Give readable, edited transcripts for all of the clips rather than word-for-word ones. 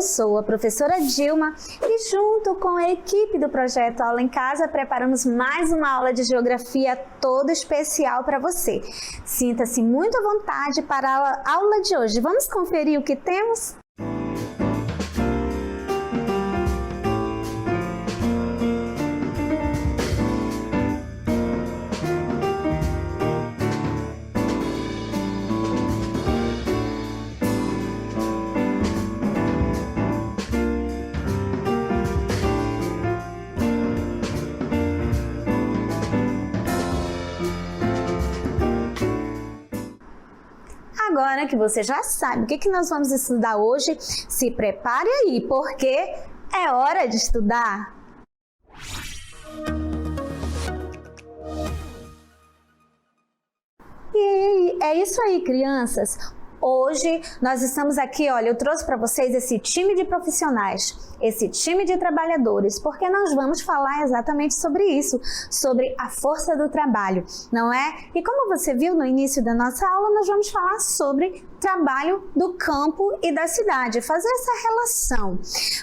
sou a professora Dilma e junto com a equipe do Projeto Aula em Casa preparamos mais uma aula de geografia toda especial para você. Sinta-se muito à vontade para a aula de hoje. Vamos conferir o que temos? Agora que você já sabe o que nós vamos estudar hoje, se prepare aí, porque é hora de estudar! E é isso aí, crianças! Hoje nós estamos aqui, olha, eu trouxe para vocês esse time de profissionais, esse time de trabalhadores, porque nós vamos falar exatamente sobre isso, sobre a força do trabalho, não é? E como você viu no início da nossa aula, nós vamos falar sobre trabalho do campo e da cidade, fazer essa relação.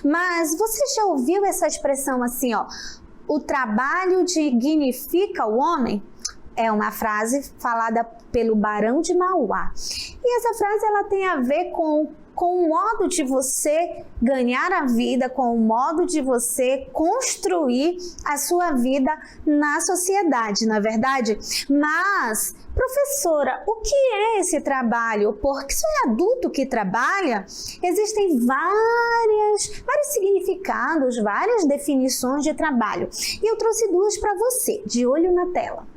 Mas você já ouviu essa expressão assim, ó, o trabalho dignifica o homem? É uma frase falada pelo Barão de Mauá. E essa frase ela tem a ver com o modo de você ganhar a vida, com o modo de você construir a sua vida na sociedade, não é verdade? Mas, professora, o que é esse trabalho? Porque se é adulto que trabalha, existem vários significados, várias definições de trabalho. E eu trouxe duas para você, de olho na tela.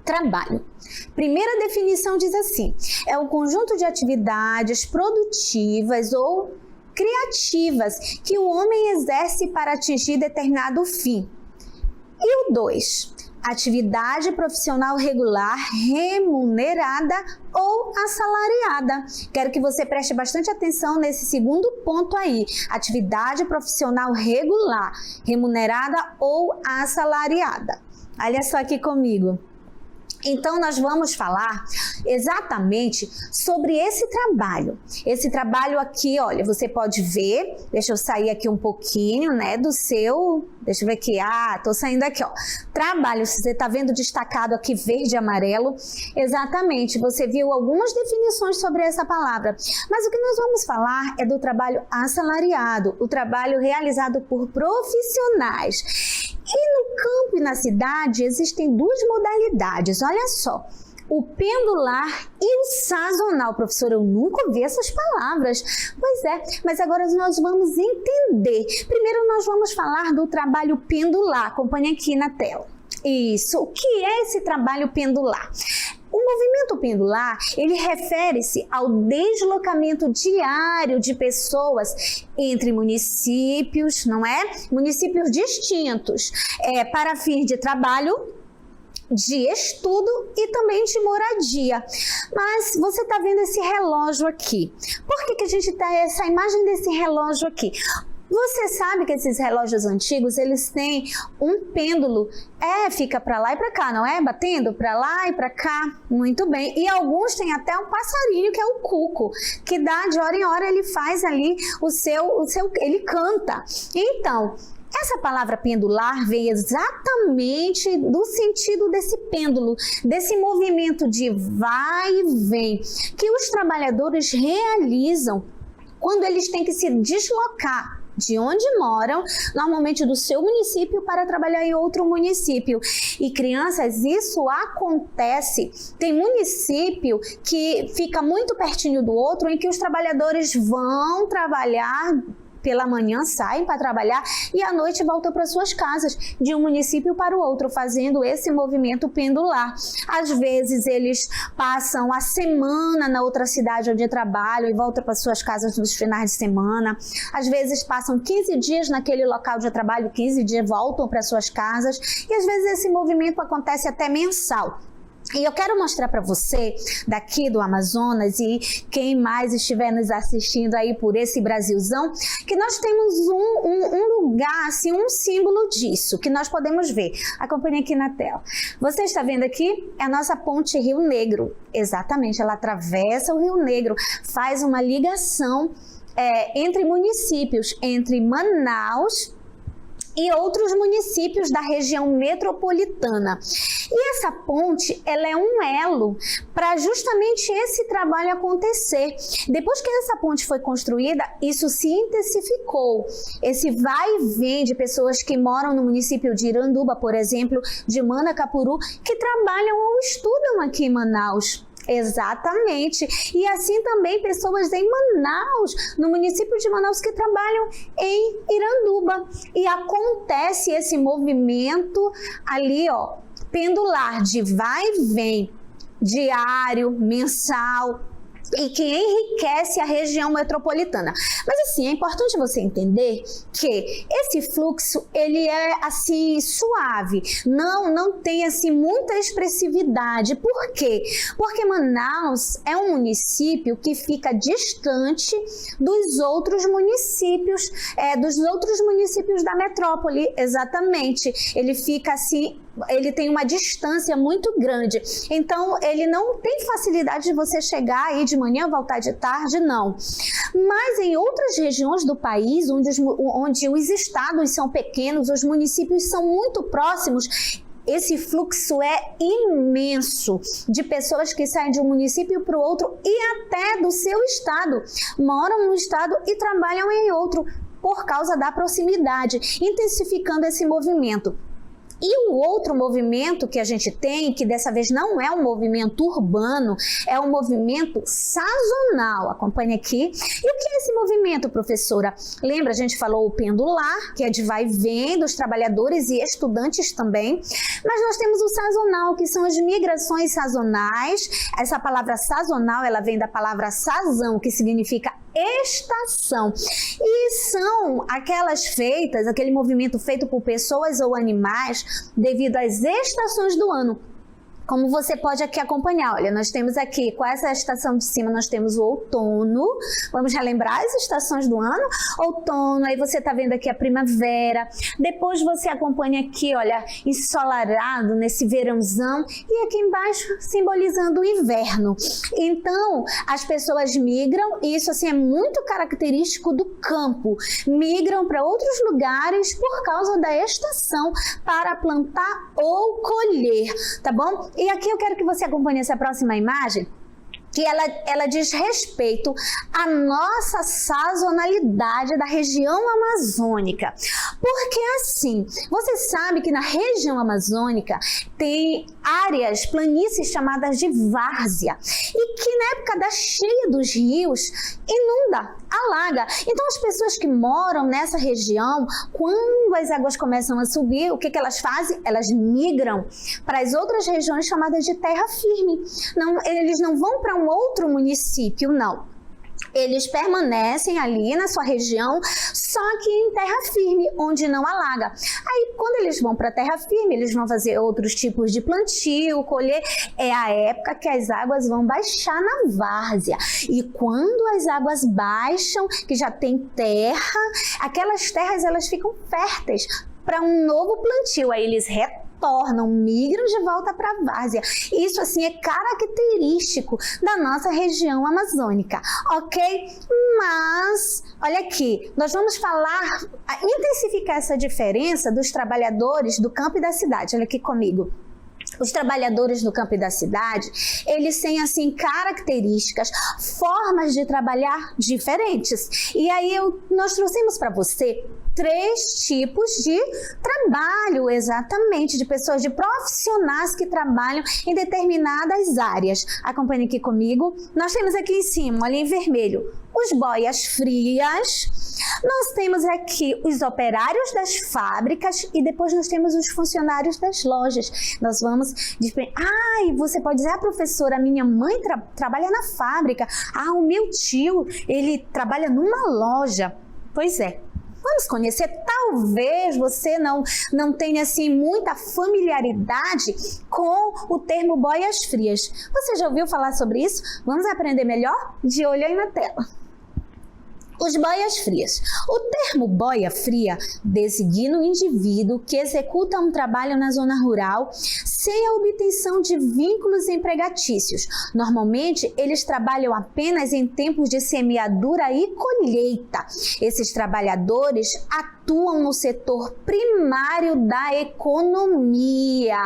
Trabalho. Primeira definição diz assim: é um conjunto de atividades produtivas ou criativas que o homem exerce para atingir determinado fim. E o 2, atividade profissional regular, remunerada ou assalariada. Quero que você preste bastante atenção nesse segundo ponto aí. Atividade profissional regular, remunerada ou assalariada. Olha só aqui comigo. Então, nós vamos falar exatamente sobre esse trabalho. Esse trabalho aqui, olha, você pode ver, deixa eu sair aqui um pouquinho, né, do seu, deixa eu ver aqui, tô saindo aqui, ó. Trabalho, você tá vendo destacado aqui verde e amarelo? Exatamente, você viu algumas definições sobre essa palavra. Mas o que nós vamos falar é do trabalho assalariado, o trabalho realizado por profissionais. E no campo e na cidade existem duas modalidades, olha só, o pendular e o sazonal. Professora, eu nunca ouvi essas palavras. Pois é, mas agora nós vamos entender. Primeiro nós vamos falar do trabalho pendular, acompanhe aqui na tela. Isso, o que é esse trabalho pendular? O movimento pendular, ele refere-se ao deslocamento diário de pessoas entre municípios, não é? Municípios distintos, para fins de trabalho, de estudo e também de moradia. Mas você está vendo esse relógio aqui. Por que a gente tem essa imagem desse relógio aqui? Você sabe que esses relógios antigos, eles têm um pêndulo, fica para lá e para cá, não é? Batendo para lá e para cá, muito bem. E alguns têm até um passarinho, que é o cuco, que dá de hora em hora, ele faz ali ele canta. Então, essa palavra pendular vem exatamente do sentido desse pêndulo, desse movimento de vai e vem, que os trabalhadores realizam quando eles têm que se deslocar de onde moram, normalmente do seu município, para trabalhar em outro município. E crianças, isso acontece. Tem município que fica muito pertinho do outro, em que os trabalhadores vão trabalhar pela manhã, saem para trabalhar e à noite voltam para suas casas, de um município para o outro, fazendo esse movimento pendular. Às vezes eles passam a semana na outra cidade onde trabalham e voltam para suas casas nos finais de semana. Às vezes passam 15 dias naquele local de trabalho, 15 dias voltam para suas casas e às vezes esse movimento acontece até mensal. E eu quero mostrar para você, daqui do Amazonas e quem mais estiver nos assistindo aí por esse Brasilzão, que nós temos um lugar, assim, um símbolo disso, que nós podemos ver. Acompanhe aqui na tela. Você está vendo aqui? É a nossa ponte Rio Negro. Exatamente, ela atravessa o Rio Negro, faz uma ligação entre municípios, entre Manaus e outros municípios da região metropolitana. E essa ponte, ela é um elo para justamente esse trabalho acontecer. Depois que essa ponte foi construída, isso se intensificou. Esse vai e vem de pessoas que moram no município de Iranduba, por exemplo, de Manacapuru, que trabalham ou estudam aqui em Manaus. Exatamente. E assim também pessoas em Manaus, no município de Manaus, que trabalham em Iranduba. E acontece esse movimento ali, ó, pendular, de vai e vem, diário, mensal, e que enriquece a região metropolitana. Mas assim, é importante você entender que esse fluxo, ele é assim suave, não tem assim muita expressividade. Por quê? Porque Manaus é um município que fica distante dos outros municípios, da metrópole, exatamente. Ele fica assim, ele tem uma distância muito grande, então ele não tem facilidade de você chegar aí de manhã, voltar de tarde, não. Mas em outras regiões do país, onde os estados são pequenos, os municípios são muito próximos, esse fluxo é imenso de pessoas que saem de um município para o outro e até do seu estado, moram num estado e trabalham em outro, por causa da proximidade, intensificando esse movimento. E o outro movimento que a gente tem, que dessa vez não é um movimento urbano, é um movimento sazonal. Acompanhe aqui. E o que é esse movimento, professora? Lembra, a gente falou o pendular, que é de vai e vem dos trabalhadores e estudantes também. Mas nós temos o sazonal, que são as migrações sazonais. Essa palavra sazonal, ela vem da palavra sazão, que significa estação, e são aquele movimento feito por pessoas ou animais devido às estações do ano. Como você pode aqui acompanhar, olha, nós temos aqui, com essa estação de cima, nós temos o outono. Vamos relembrar as estações do ano? Outono, aí você tá vendo aqui a primavera. Depois você acompanha aqui, olha, ensolarado nesse verãozão. E aqui embaixo, simbolizando o inverno. Então, as pessoas migram, e isso assim é muito característico do campo. Migram para outros lugares por causa da estação para plantar ou colher, tá bom? E aqui eu quero que você acompanhe essa próxima imagem, que ela diz respeito à nossa sazonalidade da região amazônica. Porque assim, você sabe que na região amazônica tem áreas, planícies chamadas de várzea, e que na época da cheia dos rios inunda, alaga. Então as pessoas que moram nessa região, quando as águas começam a subir, o que elas fazem? Elas migram para as outras regiões chamadas de terra firme. Eles não vão para um outro município, não. Eles permanecem ali na sua região, só que em terra firme, onde não alaga. Aí, quando eles vão para terra firme, eles vão fazer outros tipos de plantio, colher. É a época que as águas vão baixar na várzea. E quando as águas baixam, que já tem terra, aquelas terras elas ficam férteis para um novo plantio. Aí eles retornam, migram de volta para a várzea. Isso assim é característico da nossa região amazônica, ok? Mas, olha aqui, nós vamos intensificar essa diferença dos trabalhadores do campo e da cidade. Olha aqui comigo. Os trabalhadores do campo e da cidade, eles têm assim características, formas de trabalhar diferentes. E aí nós trouxemos para você 3 tipos de trabalho, exatamente, de pessoas, de profissionais que trabalham em determinadas áreas. Acompanhe aqui comigo. Nós temos aqui em cima, olha em vermelho, os boias frias. Nós temos aqui os operários das fábricas e depois nós temos os funcionários das lojas. Nós vamos... você pode dizer, professora, a minha mãe trabalha na fábrica. O meu tio, ele trabalha numa loja. Pois é. Vamos conhecer, talvez você não tenha assim muita familiaridade com o termo boias frias. Você já ouviu falar sobre isso? Vamos aprender melhor? De olho aí na tela. Os boias frias. O termo boia fria designa um indivíduo que executa um trabalho na zona rural sem a obtenção de vínculos empregatícios. Normalmente, eles trabalham apenas em tempos de semeadura e colheita. Esses trabalhadores atuam no setor primário da economia.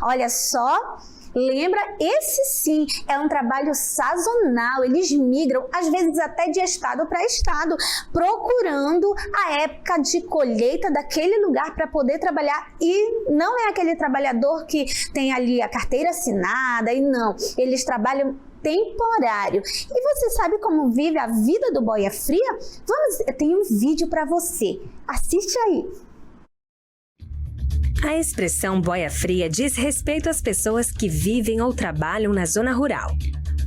Olha só. Lembra? Esse sim é um trabalho sazonal, eles migram às vezes até de estado para estado, procurando a época de colheita daquele lugar para poder trabalhar, e não é aquele trabalhador que tem ali a carteira assinada, e não, eles trabalham temporário. E você sabe como vive a vida do boia fria? Eu tenho um vídeo para você, assiste aí. A expressão boia fria diz respeito às pessoas que vivem ou trabalham na zona rural.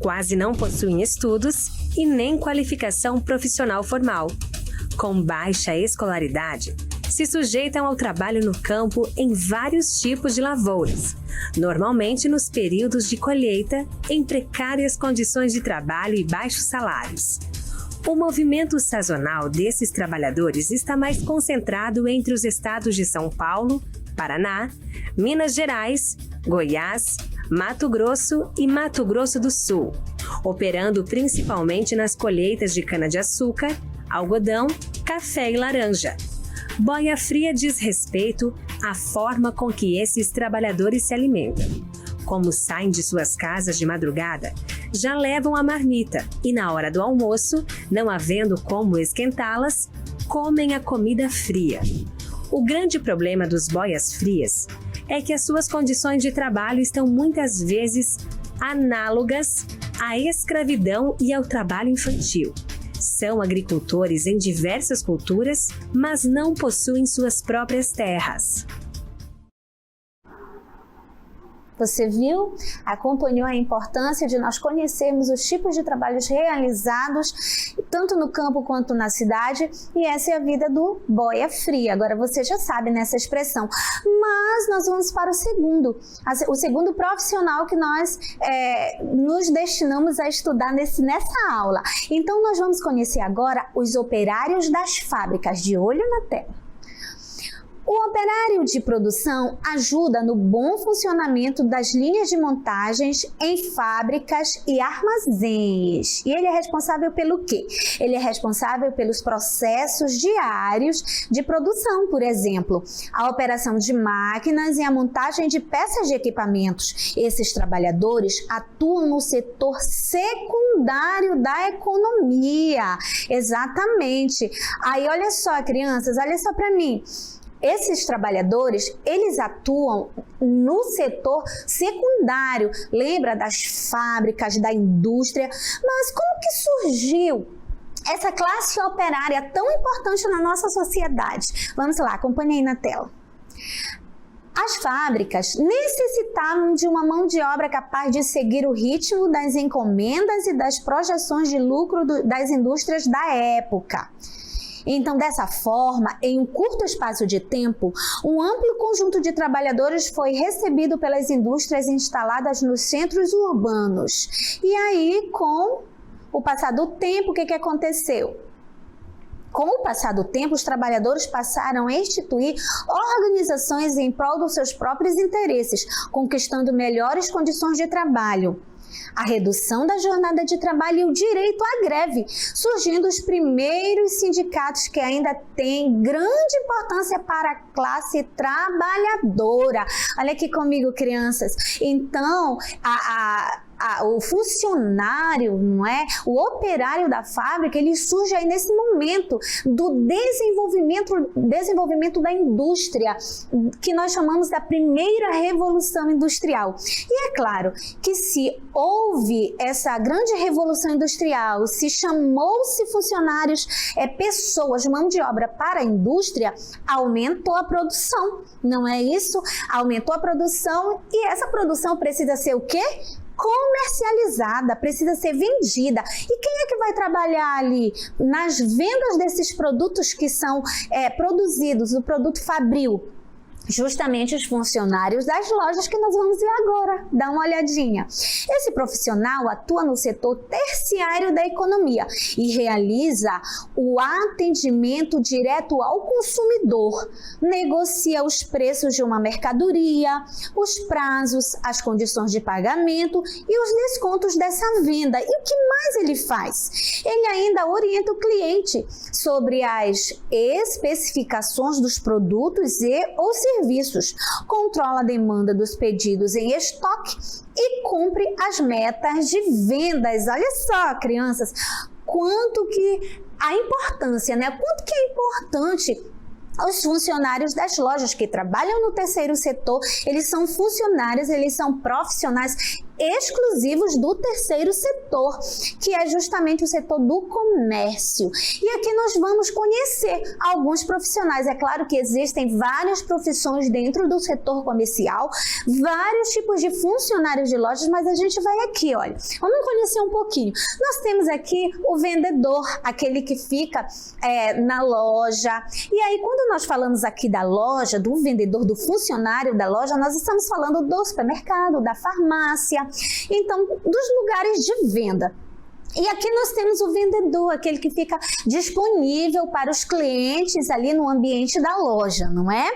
Quase não possuem estudos e nem qualificação profissional formal. Com baixa escolaridade, se sujeitam ao trabalho no campo em vários tipos de lavouras, normalmente nos períodos de colheita, em precárias condições de trabalho e baixos salários. O movimento sazonal desses trabalhadores está mais concentrado entre os estados de São Paulo, Paraná, Minas Gerais, Goiás, Mato Grosso e Mato Grosso do Sul, operando principalmente nas colheitas de cana-de-açúcar, algodão, café e laranja. Boia fria diz respeito à forma com que esses trabalhadores se alimentam. Como saem de suas casas de madrugada, já levam a marmita e na hora do almoço, não havendo como esquentá-las, comem a comida fria. O grande problema dos boias frias é que as suas condições de trabalho estão muitas vezes análogas à escravidão e ao trabalho infantil. São agricultores em diversas culturas, mas não possuem suas próprias terras. Você viu? Acompanhou a importância de nós conhecermos os tipos de trabalhos realizados, tanto no campo quanto na cidade, e essa é a vida do boia fria. Agora você já sabe nessa expressão, mas nós vamos para o segundo profissional que nós nos destinamos a estudar nessa aula. Então nós vamos conhecer agora os operários das fábricas. De olho na tela. O operário de produção ajuda no bom funcionamento das linhas de montagens em fábricas e armazéns. E ele é responsável pelo quê? Ele é responsável pelos processos diários de produção, por exemplo, a operação de máquinas e a montagem de peças de equipamentos. Esses trabalhadores atuam no setor secundário da economia. Exatamente. Aí, olha só, crianças, olha só para mim. Esses trabalhadores, eles atuam no setor secundário, lembra das fábricas, da indústria, mas como que surgiu essa classe operária tão importante na nossa sociedade? Vamos lá, acompanhe aí na tela. As fábricas necessitavam de uma mão de obra capaz de seguir o ritmo das encomendas e das projeções de lucro das indústrias da época. Então, dessa forma, em um curto espaço de tempo, um amplo conjunto de trabalhadores foi recebido pelas indústrias instaladas nos centros urbanos. E aí, com o passar do tempo, o que aconteceu? Com o passar do tempo, os trabalhadores passaram a instituir organizações em prol dos seus próprios interesses, conquistando melhores condições de trabalho, a redução da jornada de trabalho e o direito à greve, surgindo os primeiros sindicatos que ainda têm grande importância para a classe trabalhadora. Olha aqui comigo, crianças. Então, o funcionário, não é? O operário da fábrica, ele surge aí nesse momento do desenvolvimento da indústria, que nós chamamos da primeira revolução industrial. E é claro que se houve essa grande revolução industrial, se chamou-se funcionários, pessoas, mão de obra para a indústria, aumentou a produção, não é isso? Aumentou a produção e essa produção precisa ser o quê? Comercializada, precisa ser vendida. E quem é que vai trabalhar ali nas vendas desses produtos que são produzidos, o produto fabril? justamente os funcionários das lojas que nós vamos ver agora. Dá uma olhadinha. Esse profissional atua no setor terciário da economia e realiza o atendimento direto ao consumidor, negocia os preços de uma mercadoria, os prazos, as condições de pagamento e os descontos dessa venda. E o que mais ele faz? Ele ainda orienta o cliente sobre as especificações dos produtos ou serviços, controla a demanda dos pedidos em estoque e cumpre as metas de vendas. Olha só, crianças, quanto que a importância, né? Quanto que é importante os funcionários das lojas que trabalham no terceiro setor. Eles são funcionários, eles são profissionais exclusivos do terceiro setor, que é justamente o setor do comércio. E aqui nós vamos conhecer alguns profissionais. É claro que existem várias profissões dentro do setor comercial, vários tipos de funcionários de lojas, mas a gente vai aqui, olha, vamos conhecer um pouquinho. Nós temos aqui o vendedor, aquele que fica na loja. E aí, quando nós falamos aqui da loja, do vendedor, do funcionário da loja, nós estamos falando do supermercado, da farmácia, então, dos lugares de venda. E aqui nós temos o vendedor, aquele que fica disponível para os clientes ali no ambiente da loja, não é?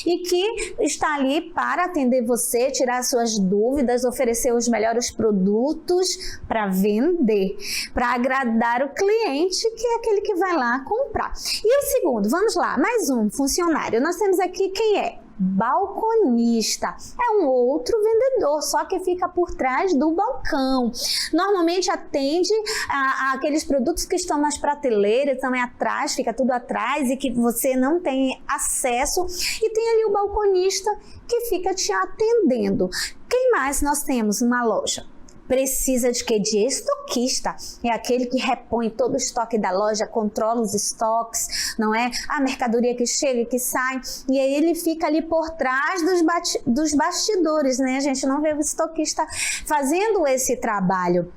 E que está ali para atender você, tirar suas dúvidas, oferecer os melhores produtos para vender, para agradar o cliente, que é aquele que vai lá comprar. E o segundo, vamos lá, mais um funcionário. Nós temos aqui quem é? Balconista. É um outro vendedor, só que fica por trás do balcão. Normalmente atende a aqueles produtos que estão nas prateleiras, também atrás, fica tudo atrás e que você não tem acesso. E tem ali o balconista que fica te atendendo. Quem mais nós temos numa loja? Precisa de quê? De estoquista. É aquele que repõe todo o estoque da loja, controla os estoques, não é? A mercadoria que chega e que sai. E aí ele fica ali por trás dos bastidores, né? A gente não vê o estoquista fazendo esse trabalho.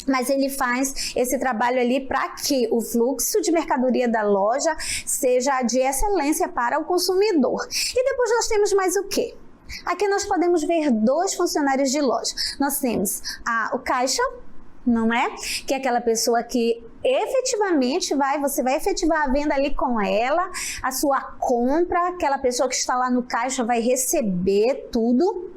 Mas ele faz esse trabalho ali para que o fluxo de mercadoria da loja seja de excelência para o consumidor. E depois nós temos mais o quê? Aqui nós podemos ver dois funcionários de loja. Nós temos o caixa, não é? Que é aquela pessoa que efetivamente você vai efetivar a venda ali com ela, a sua compra, aquela pessoa que está lá no caixa vai receber tudo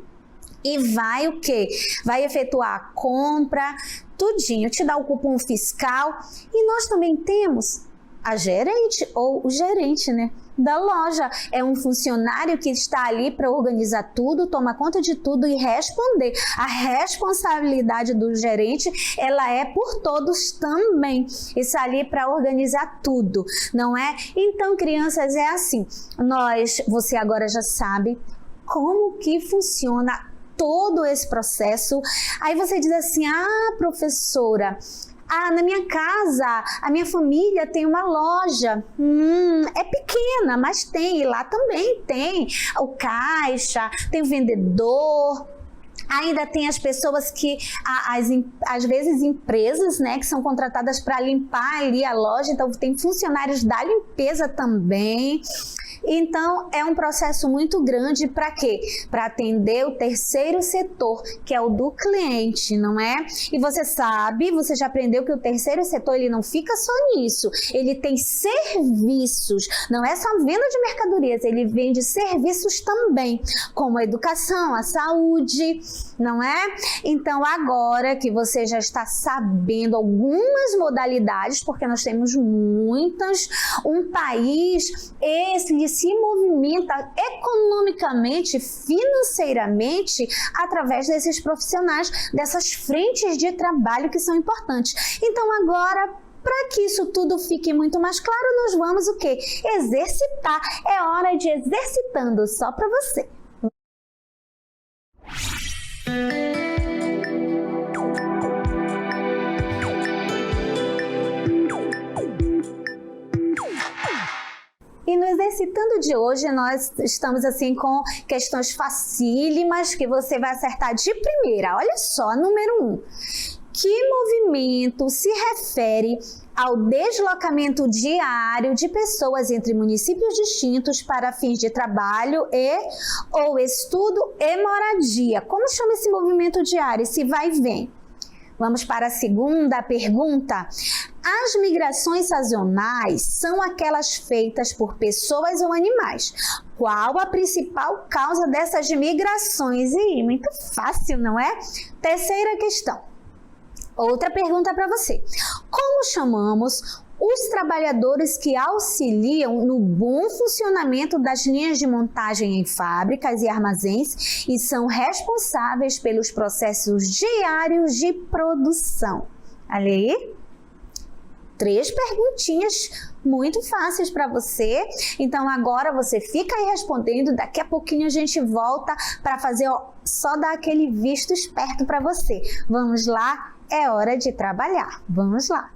e vai o quê? Vai efetuar a compra, tudinho, te dá o cupom fiscal. E nós também temos a gerente ou o gerente, né, da loja. É um funcionário que está ali para organizar tudo, tomar conta de tudo e responder. A responsabilidade do gerente, ela é por todos também. Está ali para organizar tudo, não é? Então, crianças, é assim. Você agora já sabe como que funciona todo esse processo. Aí você diz assim: professora, na minha casa, a minha família tem uma loja, é pequena, mas tem, e lá também tem o caixa, tem o vendedor, ainda tem as pessoas que, às vezes, empresas, né, que são contratadas para limpar ali a loja, então tem funcionários da limpeza também. Então, é um processo muito grande para quê? Para atender o terceiro setor, que é o do cliente, não é? E você sabe, você já aprendeu que o terceiro setor, ele não fica só nisso. Ele tem serviços, não é só venda de mercadorias, ele vende serviços também, como a educação, a saúde, não é? Então, agora que você já está sabendo algumas modalidades, porque nós temos muitas, um país esse se movimenta economicamente, financeiramente, através desses profissionais, dessas frentes de trabalho que são importantes. Então, agora, para que isso tudo fique muito mais claro, nós vamos o quê? Exercitar. É hora de exercitando só para você. E no Exercitando de hoje, nós estamos assim com questões facílimas que você vai acertar de primeira. Olha só, número 1. Que movimento se refere ao deslocamento diário de pessoas entre municípios distintos para fins de trabalho ou estudo e moradia. Como chama esse movimento diário, esse vai e vem? Vamos para a segunda pergunta. As migrações sazonais são aquelas feitas por pessoas ou animais. Qual a principal causa dessas migrações? Muito fácil, não é? Terceira questão. Outra pergunta para você. Como chamamos os trabalhadores que auxiliam no bom funcionamento das linhas de montagem em fábricas e armazéns e são responsáveis pelos processos diários de produção? Olha aí. 3 perguntinhas muito fáceis para você. Então agora você fica aí respondendo, daqui a pouquinho a gente volta para fazer, só dar aquele visto esperto para você. Vamos lá, é hora de trabalhar. Vamos lá.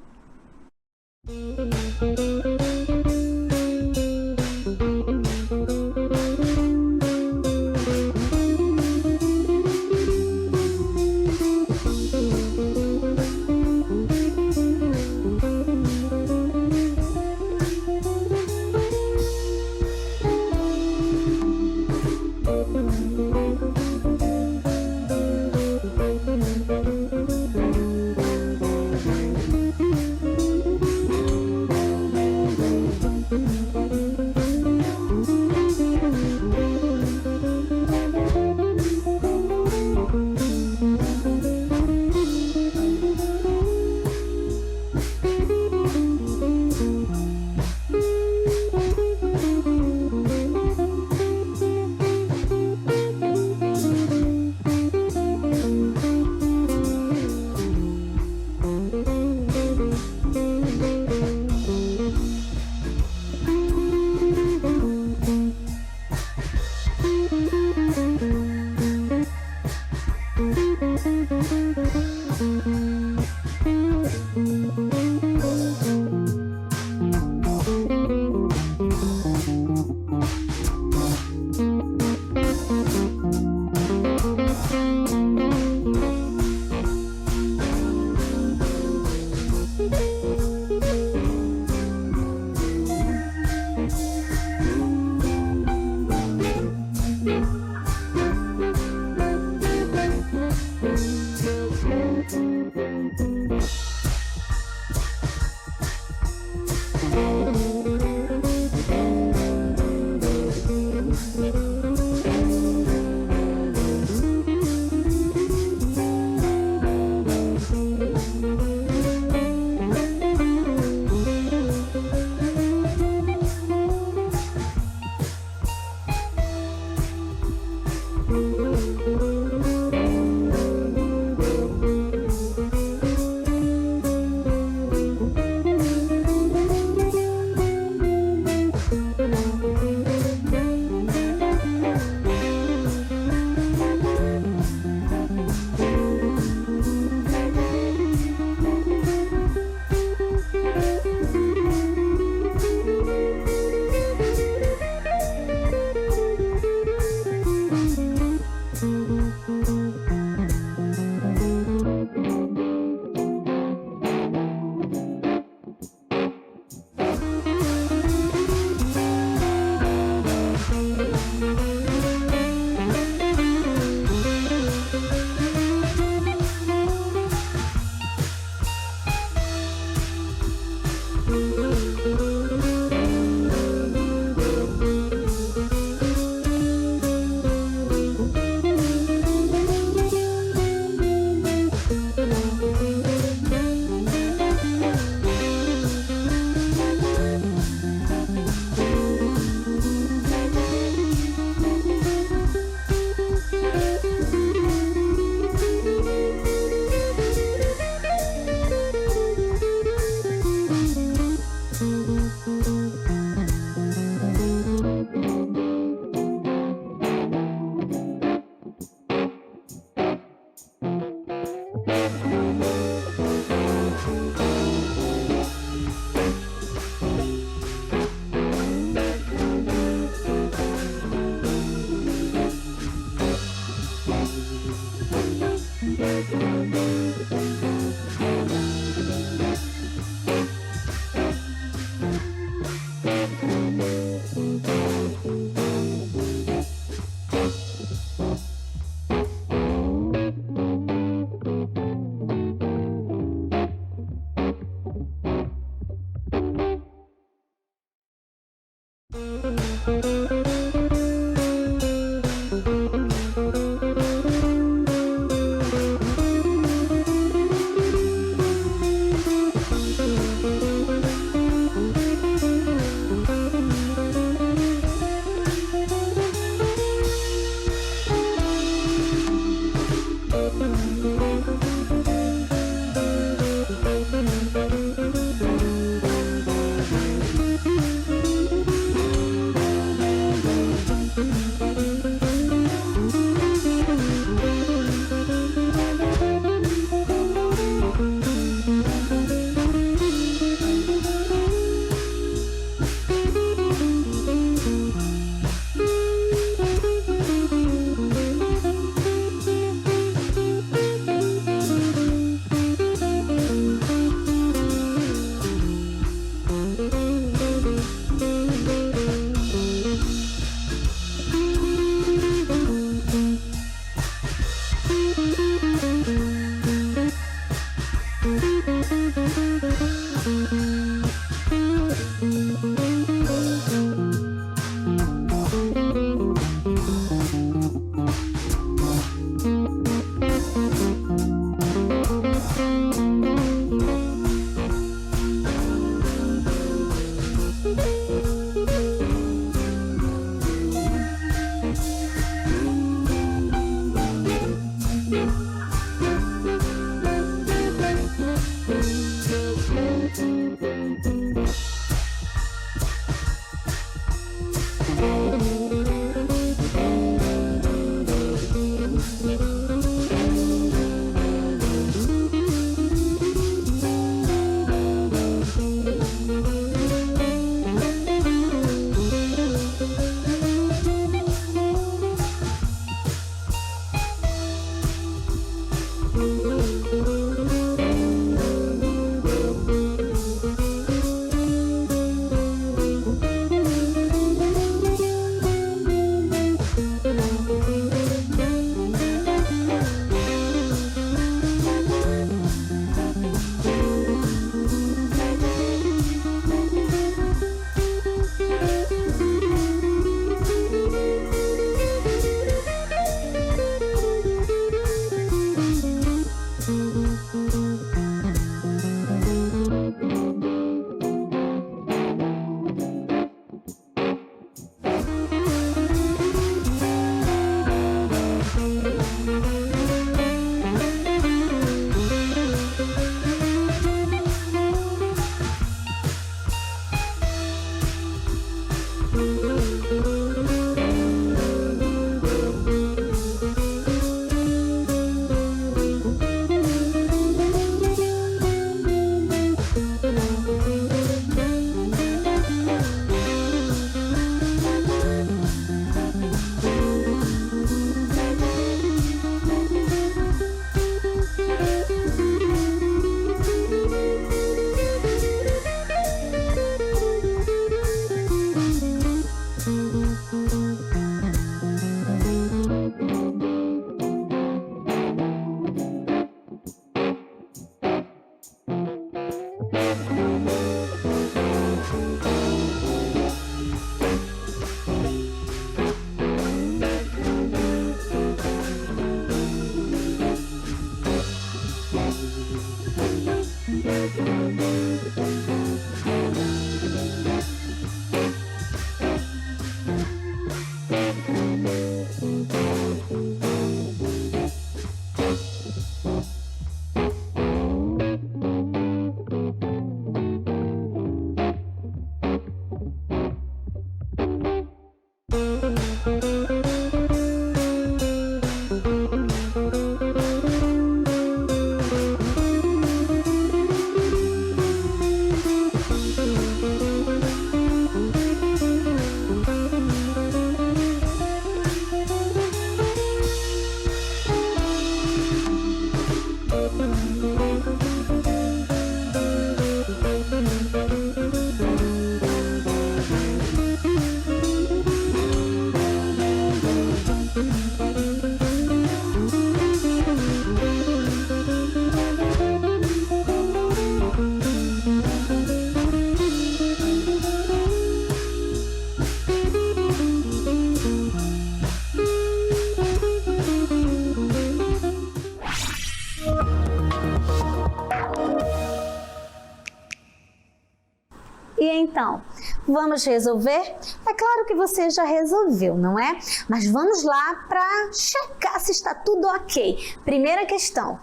Então, vamos resolver? É claro que você já resolveu, não é? Mas vamos lá para checar se está tudo ok. Primeira questão.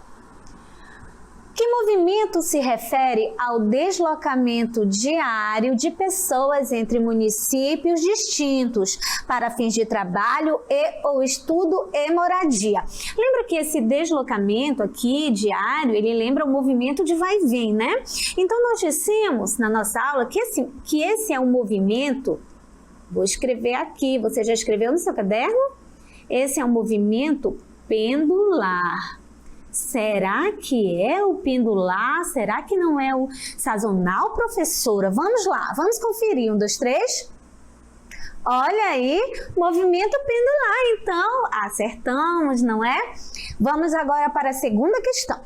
Que movimento se refere ao deslocamento diário de pessoas entre municípios distintos para fins de trabalho e ou estudo e moradia? Lembra que esse deslocamento aqui diário, ele lembra o movimento de vai e vem, né? Então nós dissemos na nossa aula que esse é um movimento, vou escrever aqui, você já escreveu no seu caderno? Esse é um movimento pendular. Será que é o pendular? Será que não é o sazonal, professora? Vamos lá, vamos conferir. 1, 2, 3. Olha aí, movimento pendular. Então, acertamos, não é? Vamos agora para a segunda questão.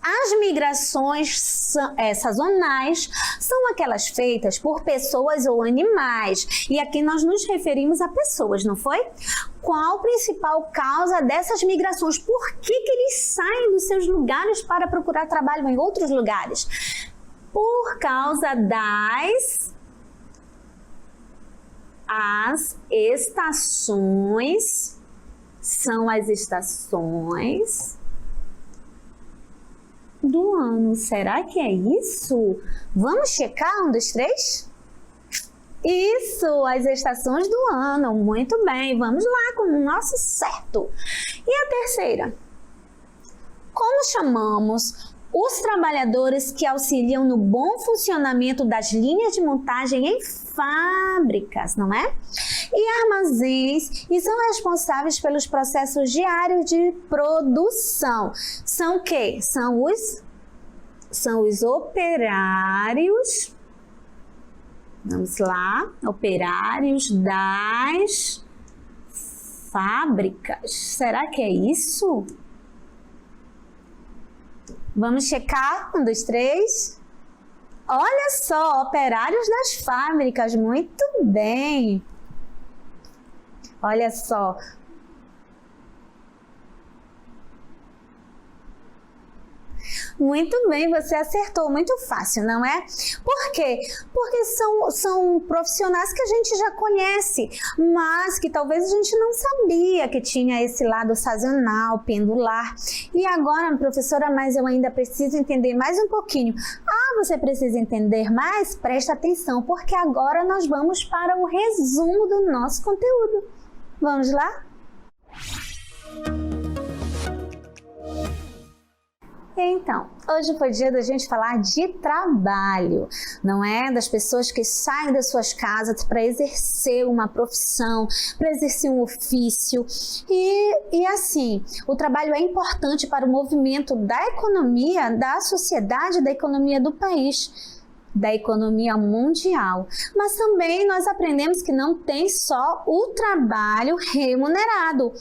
As migrações sazonais são aquelas feitas por pessoas ou animais. E aqui nós nos referimos a pessoas, não foi? Qual a principal causa dessas migrações? Por que eles saem dos seus lugares para procurar trabalho em outros lugares? Por causa das estações. São as estações do ano. Será que é isso? Vamos checar? 1, 2, 3? Isso, as estações do ano. Muito bem, vamos lá com o nosso certo. E a terceira? Como chamamos os trabalhadores que auxiliam no bom funcionamento das linhas de montagem em fábricas, não é? E armazéns, e são responsáveis pelos processos diários de produção. São o quê? São os operários. Vamos lá, operários das fábricas. Será que é isso? Vamos checar? 1, 2, 3. Olha só, operários das fábricas. Muito bem. Olha só. Muito bem, você acertou, muito fácil, não é? Por quê? Porque são profissionais que a gente já conhece, mas que talvez a gente não sabia que tinha esse lado sazonal, pendular. E agora, professora, mas eu ainda preciso entender mais um pouquinho. Ah, você precisa entender mais? Presta atenção, porque agora nós vamos para o resumo do nosso conteúdo. Vamos lá? Então, hoje foi dia da gente falar de trabalho, não é? Das pessoas que saem das suas casas para exercer uma profissão, para exercer um ofício. E assim, o trabalho é importante para o movimento da economia, da sociedade, da economia do país, da economia mundial. Mas também nós aprendemos que não tem só o trabalho remunerado.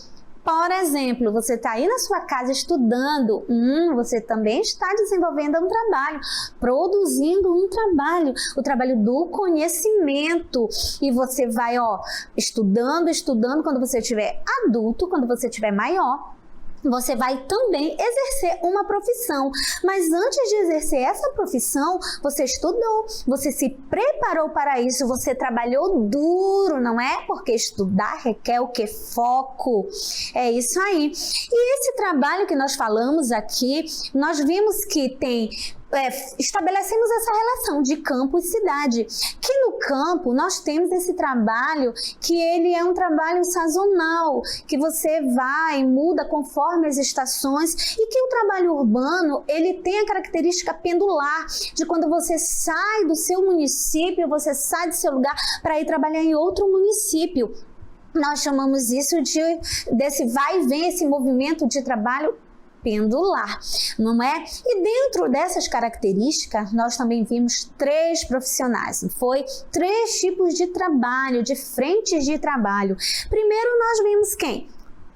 Por exemplo, você está aí na sua casa estudando, você também está desenvolvendo um trabalho, produzindo um trabalho, o trabalho do conhecimento. E você vai, estudando, quando você estiver adulto, quando você estiver maior, você vai também exercer uma profissão. Mas antes de exercer essa profissão, você estudou, você se preparou para isso, você trabalhou duro, não é? Porque estudar requer o quê? Foco. É isso aí. E esse trabalho que nós falamos aqui, nós vimos que estabelecemos essa relação de campo e cidade, que no campo nós temos esse trabalho que ele é um trabalho sazonal, que você vai e muda conforme as estações, e que o trabalho urbano ele tem a característica pendular, de quando você sai do seu município, você sai do seu lugar para ir trabalhar em outro município. Nós chamamos isso desse vai e vem, esse movimento de trabalho pendular, não é? E dentro dessas características, nós também vimos 3 profissionais, foi 3 tipos de trabalho, de frentes de trabalho. Primeiro nós vimos quem?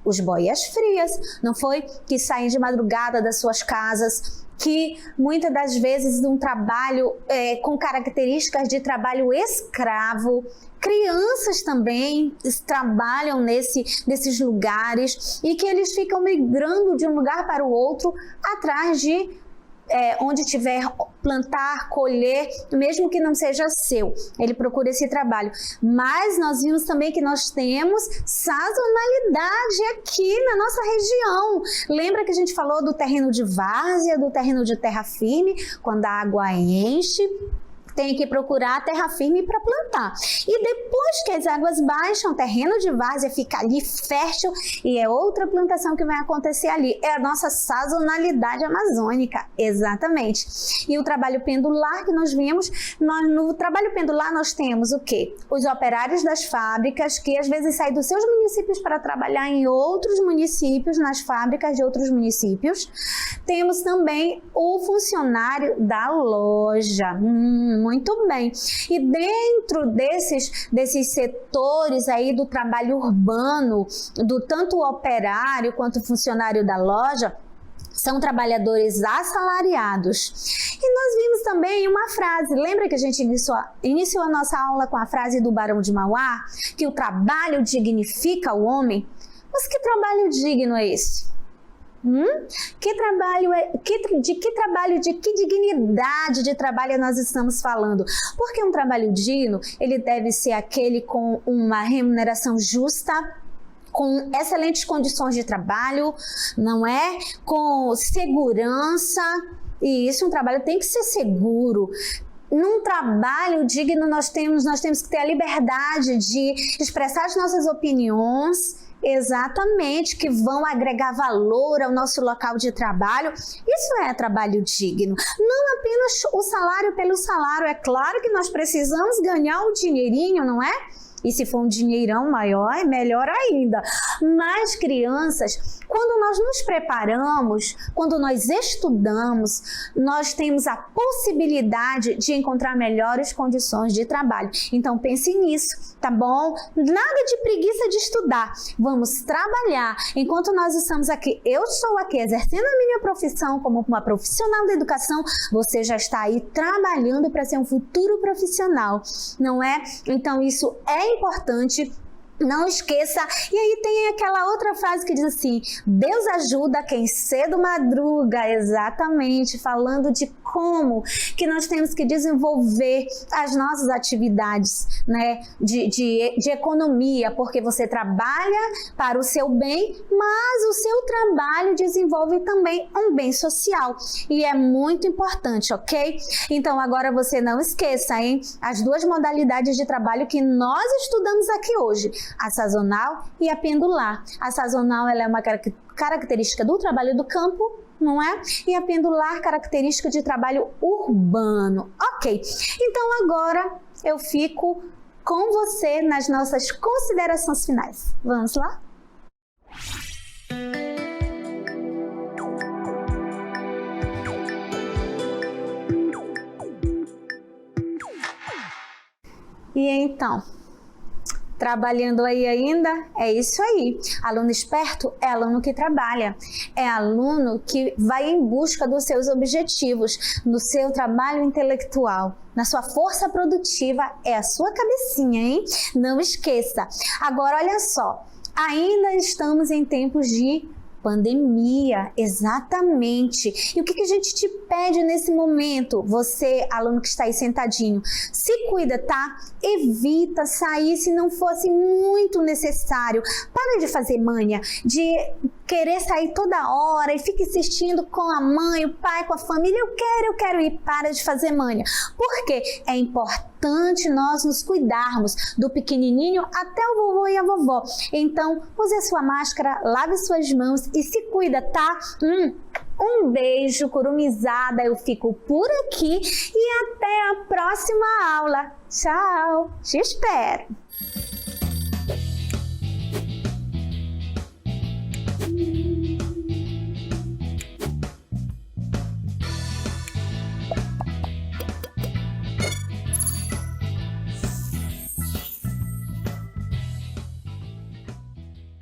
Os boias frias, não foi? Que saem de madrugada das suas casas, que muitas das vezes um trabalho com características de trabalho escravo. Crianças também trabalham nesses lugares e que eles ficam migrando de um lugar para o outro atrás de onde tiver, plantar, colher, mesmo que não seja seu, ele procura esse trabalho. Mas nós vimos também que nós temos sazonalidade aqui na nossa região. Lembra que a gente falou do terreno de várzea, do terreno de terra firme? Quando a água enche, tem que procurar a terra firme para plantar. E depois que as águas baixam, o terreno de várzea fica ali fértil e é outra plantação que vai acontecer ali. É a nossa sazonalidade amazônica, exatamente. E o trabalho pendular que nós vimos, no trabalho pendular nós temos o quê? Os operários das fábricas que às vezes saem dos seus municípios para trabalhar em outros municípios, nas fábricas de outros municípios. Temos também o funcionário da loja. Muito bem. E dentro desses setores aí do trabalho urbano, do tanto o operário quanto o funcionário da loja, são trabalhadores assalariados. E nós vimos também uma frase, lembra que a gente iniciou a nossa aula com a frase do Barão de Mauá, que o trabalho dignifica o homem? Mas que trabalho digno é esse? Que trabalho de que dignidade de trabalho nós estamos falando? Porque um trabalho digno, ele deve ser aquele com uma remuneração justa, com excelentes condições de trabalho, não é? Com segurança, e isso, um trabalho tem que ser seguro. Num trabalho digno nós temos que ter a liberdade de expressar as nossas opiniões, exatamente, que vão agregar valor ao nosso local de trabalho. Isso é trabalho digno. Não apenas o salário pelo salário. É claro que nós precisamos ganhar o dinheirinho, não é? E se for um dinheirão maior, é melhor ainda. Mas, crianças, quando nós nos preparamos, quando nós estudamos, nós temos a possibilidade de encontrar melhores condições de trabalho. Então, pense nisso, tá bom? Nada de preguiça de estudar. Vamos trabalhar. Enquanto nós estamos aqui, eu estou aqui exercendo a minha profissão como uma profissional da educação, você já está aí trabalhando para ser um futuro profissional, não é? Então, isso é importante. Não esqueça. E aí tem aquela outra frase que diz assim: Deus ajuda quem cedo madruga. Exatamente, falando de como que nós temos que desenvolver as nossas atividades, né, de economia, porque você trabalha para o seu bem, mas o seu trabalho desenvolve também um bem social. E é muito importante, ok? Então agora você não esqueça, hein? As duas modalidades de trabalho que nós estudamos aqui hoje: a sazonal e a pendular. A sazonal, ela é uma característica do trabalho do campo, não é? E a pendular, característica de trabalho urbano. Ok, então agora eu fico com você nas nossas considerações finais. Vamos lá? E então, trabalhando aí ainda? É isso aí. Aluno esperto é aluno que trabalha. É aluno que vai em busca dos seus objetivos, no seu trabalho intelectual, na sua força produtiva. É a sua cabecinha, hein? Não esqueça. Agora, olha só. Ainda estamos em tempos de pandemia, exatamente. E o que a gente te pede nesse momento? Você, aluno que está aí sentadinho, se cuida, tá? Evita sair se não fosse muito necessário. Para de fazer manha, de querer sair toda hora e fica insistindo com a mãe, o pai, com a família. Eu quero ir. Para de fazer manha. Por quê? É importante nós nos cuidarmos, do pequenininho até o vovô e a vovó. Então, use a sua máscara, lave suas mãos e se cuida, tá? Um beijo, curumizada. Eu fico por aqui e até a próxima aula. Tchau, te espero.